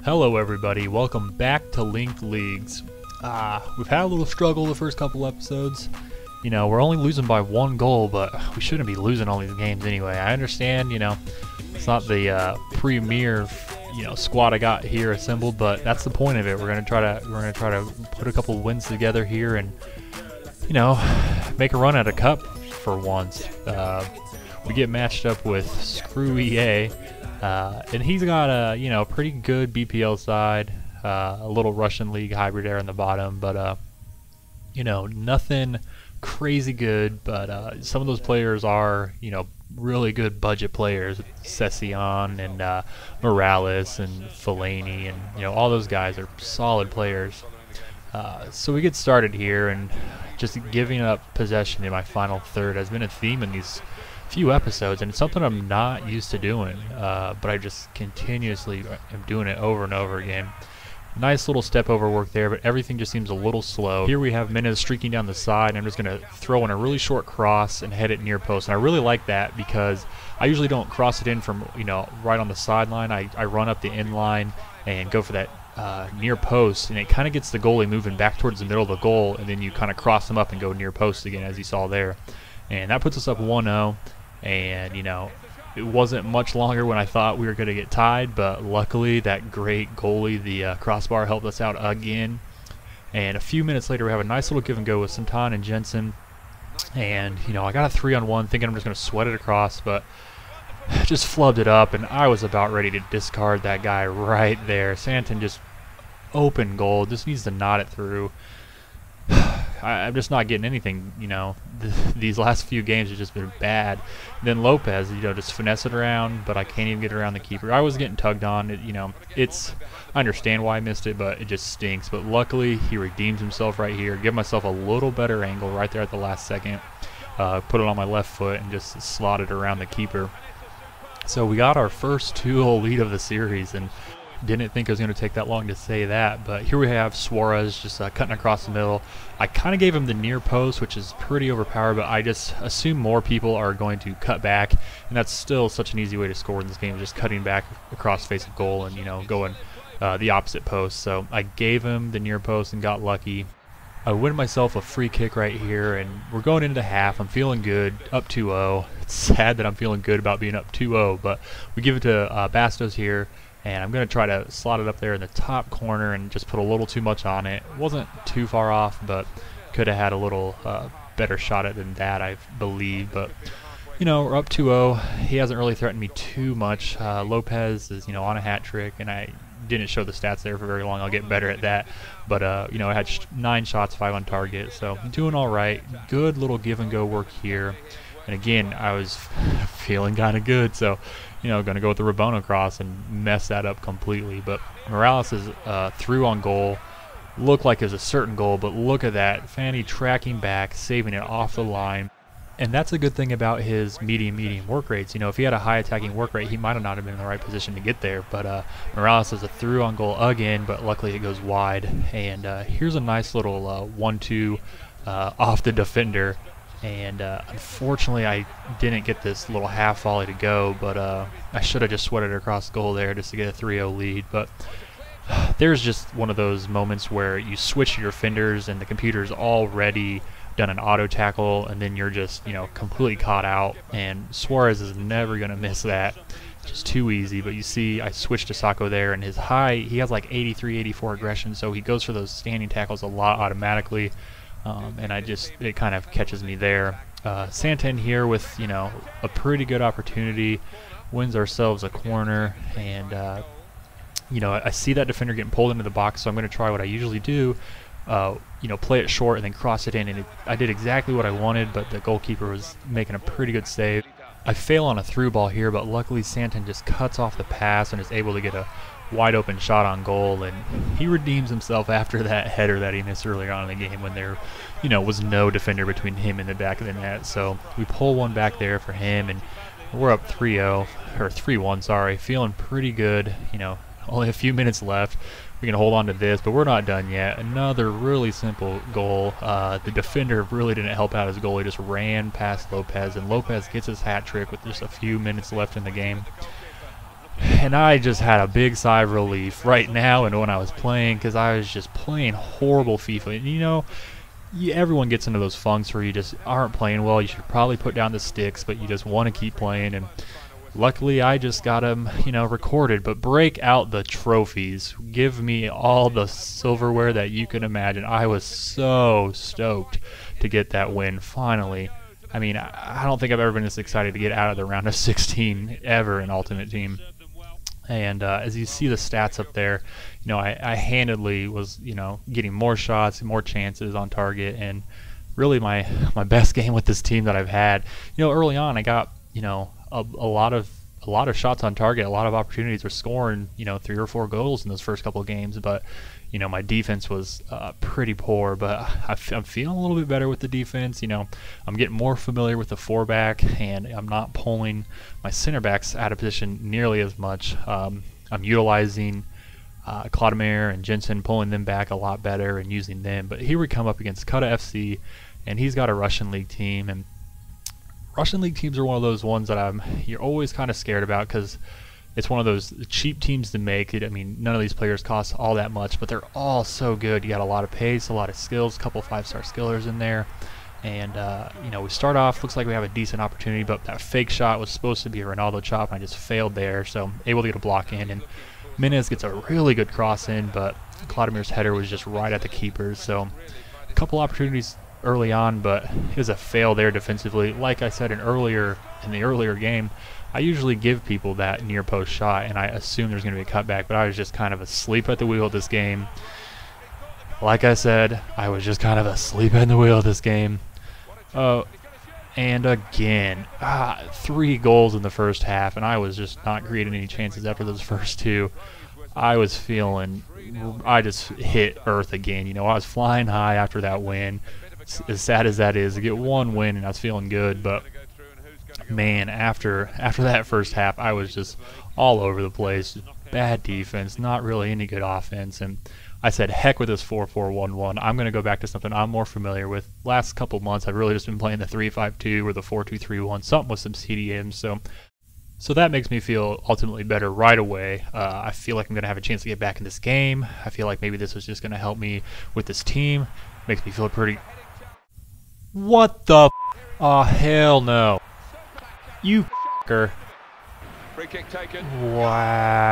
Hello everybody, welcome back to Linked Leagues. We've had a little struggle the first couple episodes. You know, we're only losing by 1 goal, but we shouldn't be losing all these games anyway. I understand, you know, it's not the premier, squad I got here assembled, but that's the point of it. We're gonna try to put a couple wins together here and, you know, make a run at a cup for once. We get matched up with Screw EA. And he's got a pretty good BPL side, a little Russian League hybrid there in the bottom, but nothing crazy good. But some of those players are really good budget players, Session and Morales and Fellaini, and all those guys are solid players. So we get started here, and just giving up possession in my final third has been a theme in these few episodes, and it's something I'm not used to doing, but I just continuously am doing it over and over again. Nice little step over work there, but everything just seems a little slow. Here we have Menez streaking down the side, and I'm just going to throw in a really short cross and head it near post, and I really like that because I usually don't cross it in from right on the sideline. I run up the end line and go for that near post, and it kind of gets the goalie moving back towards the middle of the goal, and then you kind of cross them up and go near post again, as you saw there. And that puts us up 1-0. And it wasn't much longer when I thought we were going to get tied, but luckily that great goalie, the crossbar, helped us out again. And a few minutes later we have a nice little give and go with Santan and Jensen, and I got a 3-on-1 thinking I'm just going to sweat it across, but just flubbed it up, and I was about ready to discard that guy right there. Santan just open goal, just needs to knot it through. I'm just not getting anything, these last few games have just been bad. And then Lopez, just finesse it around, but I can't even get around the keeper. I was getting tugged on. I understand why I missed it, but it just stinks. But luckily, he redeems himself right here. Give myself a little better angle right there at the last second. Put it on my left foot and just slot it around the keeper. So we got our first 2-0 lead of the series, and didn't think it was going to take that long to say that, but here we have Suarez just cutting across the middle. I kind of gave him the near post, which is pretty overpowered, but I just assume more people are going to cut back, and that's still such an easy way to score in this game, just cutting back across face of goal and going the opposite post. So I gave him the near post and got lucky. I win myself a free kick right here, and we're going into half. I'm feeling good, up 2-0. It's sad that I'm feeling good about being up 2-0, but we give it to Bastos here. And I'm going to try to slot it up there in the top corner and just put a little too much on it. It wasn't too far off, but could have had a little better shot at it than that, I believe. But, we're up 2-0. He hasn't really threatened me too much. Lopez is, on a hat trick, and I didn't show the stats there for very long. I'll get better at that. But, I had 9 shots, 5 on target. So doing all right. Good little give and go work here. And again, I was feeling kind of good, so going to go with the Rabono cross and mess that up completely. But Morales is through on goal. Looked like it was a certain goal, but look at that. Fanny tracking back, saving it off the line. And that's a good thing about his medium work rates. If he had a high attacking work rate, he might have not have been in the right position to get there. But Morales is a through on goal again, but luckily it goes wide. And here's a nice little 1-2 off the defender. And unfortunately I didn't get this little half volley to go, but I should have just sweated across the goal there just to get a 3-0 lead. But there's just one of those moments where you switch your defenders and the computer's already done an auto tackle, and then you're just completely caught out, and Suarez is never going to miss that. Just too easy. But you see I switched to Sacco there, and his high, he has like 83, 84 aggression, so he goes for those standing tackles a lot automatically. And it kind of catches me there. Santan here with, a pretty good opportunity, wins ourselves a corner, and, I see that defender getting pulled into the box, so I'm going to try what I usually do, play it short and then cross it in, and I did exactly what I wanted, but the goalkeeper was making a pretty good save. I fail on a through ball here, but luckily Santan just cuts off the pass and is able to get a wide open shot on goal, and he redeems himself after that header that he missed earlier on in the game when there was no defender between him and the back of the net. So we pull one back there for him, and we're up 3-0 or 3-1, sorry. Feeling pretty good. Only a few minutes left. We can hold on to this, but we're not done yet. Another really simple goal. The defender really didn't help out his goal. He just ran past Lopez, and Lopez gets his hat trick with just a few minutes left in the game. And I just had a big sigh of relief right now and when I was playing, because I was just playing horrible FIFA. And you know, everyone gets into those funks where you just aren't playing well. You should probably put down the sticks, but you just want to keep playing. And luckily, I just got them, you know, recorded. But break out the trophies. Give me all the silverware that you can imagine. I was so stoked to get that win finally. I mean, I don't think I've ever been this excited to get out of the round of 16 ever in Ultimate Team. And as you see the stats up there, you know, I handedly was, you know, getting more shots, more chances on target, and really my best game with this team that I've had. You know, early on I got, you know, a lot of shots on target, a lot of opportunities for scoring, you know, 3 or 4 goals in those first couple of games, but you know, my defense was pretty poor, but I'm feeling a little bit better with the defense. You know, I'm getting more familiar with the 4-back, and I'm not pulling my center backs out of position nearly as much. I'm utilizing Clodomir and Jensen, pulling them back a lot better and using them. But here we come up against Kata FC, and he's got a Russian League team, and Russian League teams are one of those ones that you're always kind of scared about, because it's one of those cheap teams to make. I mean, none of these players cost all that much, but they're all so good. You got a lot of pace, a lot of skills, a couple 5-star skillers in there. And, you know, we start off, looks like we have a decent opportunity, but that fake shot was supposed to be a Ronaldo chop, and I just failed there. So able to get a block in, and Menez gets a really good cross in, but Clodomir's header was just right at the keepers. So a couple opportunities early on, but it was a fail there defensively. Like I said in the earlier game, I usually give people that near post shot, and I assume there's going to be a cutback, but I was just kind of asleep at the wheel this game. Like I said, I was just kind of asleep at the wheel this game. And again, 3 goals in the first half, and I was just not creating any chances after those first 2. I was feeling, I just hit earth again. You know, I was flying high after that win. As sad as that is, to get 1 win and I was feeling good, but man, after that first half, I was just all over the place. Bad defense, not really any good offense, and I said, heck with this 4-4-1-1. I'm going to go back to something I'm more familiar with. Last couple months, I've really just been playing the 3-5-2 or the 4-2-3-1, something with some CDMs. So that makes me feel ultimately better right away. I feel like I'm going to have a chance to get back in this game. I feel like maybe this was just going to help me with this team. Makes me feel pretty... What the... Oh, hell no. You f***er. Free kick taken. Wow.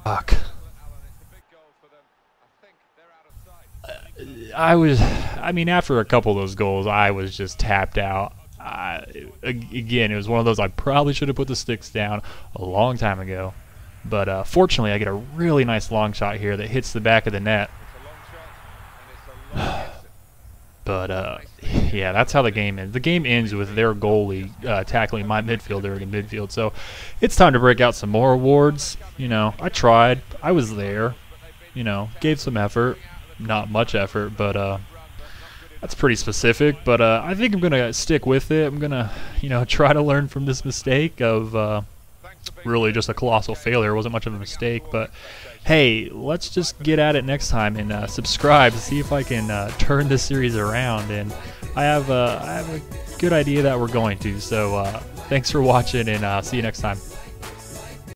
Fuck. I mean, after a couple of those goals, I was just tapped out. Again, it was one of those I probably should have put the sticks down a long time ago. But fortunately, I get a really nice long shot here that hits the back of the net. But yeah, that's how the game ends. The game ends with their goalie tackling my midfielder in midfield. So it's time to break out some more awards. You know, I tried. I was there. You know, gave some effort. Not much effort, but that's pretty specific. But I think I'm going to stick with it. I'm going to, you know, try to learn from this mistake of really just a colossal failure. It wasn't much of a mistake, but hey, let's just get at it next time and subscribe to see if I can turn this series around. And I have a good idea that we're going to. So thanks for watching, and see you next time.